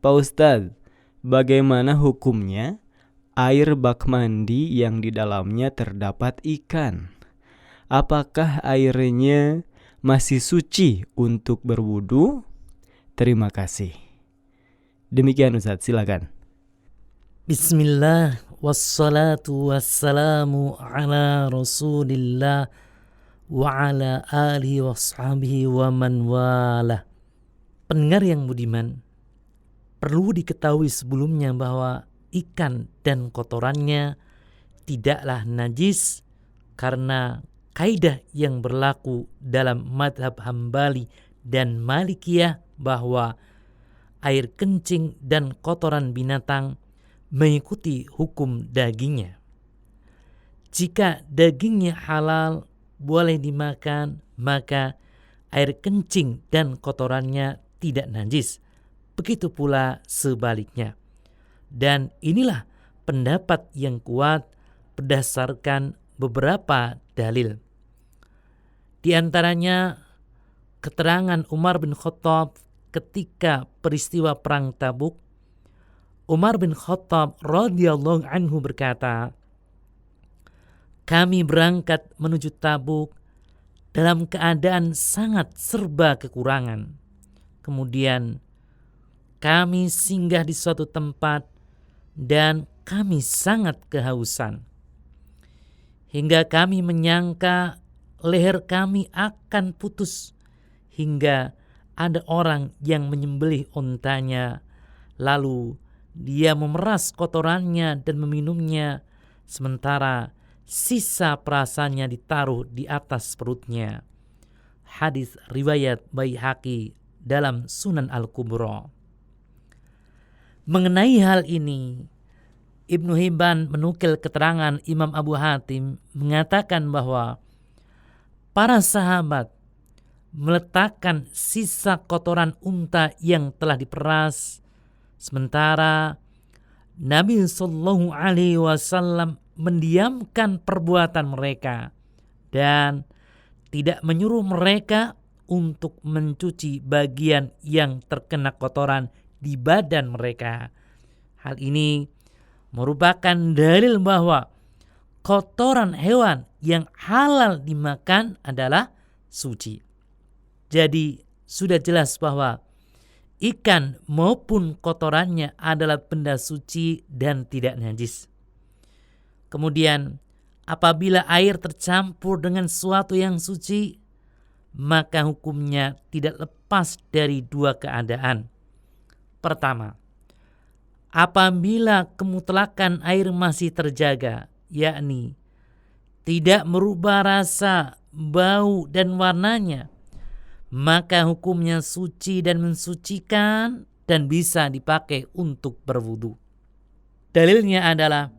Pak Ustadz, bagaimana hukumnya air bak mandi yang di dalamnya terdapat ikan? Apakah airnya masih suci untuk berwudu? Terima kasih. Demikian Ustadz, silakan. Bismillah, wassalatu wassalamu ala rasulillah wa ala alihi wa sahbihi wa man wala. Pendengar yang budiman, perlu diketahui sebelumnya bahwa ikan dan kotorannya tidaklah najis karena kaidah yang berlaku dalam madhab Hambali dan Malikiyah bahwa air kencing dan kotoran binatang mengikuti hukum dagingnya. Jika dagingnya halal boleh dimakan, maka air kencing dan kotorannya tidak najis. Begitu pula sebaliknya. Dan inilah pendapat yang kuat berdasarkan beberapa dalil. Di antaranya keterangan Umar bin Khattab ketika peristiwa perang Tabuk. Umar bin Khattab radhiyallahu anhu berkata, kami berangkat menuju Tabuk dalam keadaan sangat serba kekurangan. Kemudian kami singgah di suatu tempat dan kami sangat kehausan. Hingga kami menyangka leher kami akan putus. Hingga ada orang yang menyembelih ontanya. Lalu dia memeras kotorannya dan meminumnya, sementara sisa perasannya ditaruh di atas perutnya. Hadis riwayat Baihaqi dalam Sunan Al-Kubra. Mengenai hal ini, Ibnu Hibban menukil keterangan Imam Abu Hatim mengatakan bahwa para sahabat meletakkan sisa kotoran unta yang telah diperas, sementara Nabi Sallallahu Alaihi Wasallam mendiamkan perbuatan mereka dan tidak menyuruh mereka untuk mencuci bagian yang terkena kotoran di badan mereka. Hal ini merupakan dalil bahwa kotoran hewan yang halal dimakan adalah suci. Jadi sudah jelas bahwa ikan maupun kotorannya adalah benda suci dan tidak najis. Kemudian apabila air tercampur dengan sesuatu yang suci, maka hukumnya tidak lepas dari dua keadaan. Pertama, apabila kemutlakan air masih terjaga, yakni tidak merubah rasa, bau, dan warnanya, maka hukumnya suci dan mensucikan dan bisa dipakai untuk berwudu. Dalilnya adalah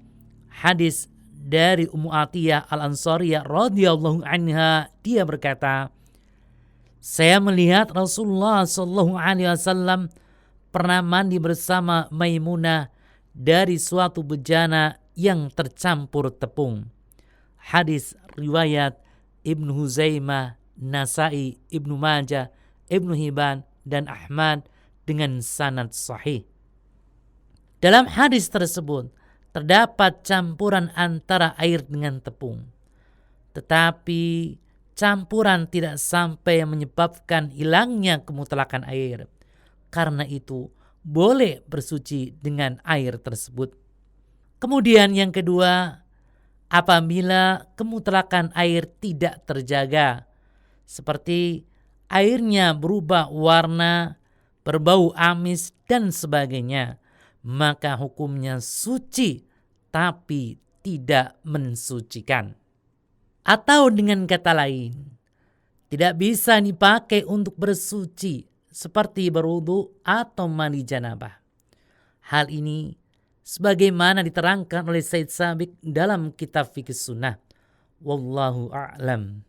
hadis dari Ummu Atiyah Al-Ansariyah radhiyallahu anha. Dia berkata, saya melihat Rasulullah sallallahu alaihi wasallam pernah mandi bersama Maimunah dari suatu bejana yang tercampur tepung. Hadis riwayat Ibnu Huzaimah, Nasai, Ibnu Majah, Ibnu Hibban, dan Ahmad dengan sanad sahih. Dalam hadis tersebut terdapat campuran antara air dengan tepung. Tetapi campuran tidak sampai menyebabkan hilangnya kemutlakan air. Karena itu boleh bersuci dengan air tersebut. Kemudian yang kedua, apabila kemutlakan air tidak terjaga, seperti airnya berubah warna, berbau amis dan sebagainya, maka hukumnya suci tapi tidak mensucikan. Atau dengan kata lain, tidak bisa dipakai untuk bersuci seperti berwudu atau mandi janabah. Hal ini sebagaimana diterangkan oleh Said Sabiq dalam kitab Fiqh Sunnah. Wallahu a'lam.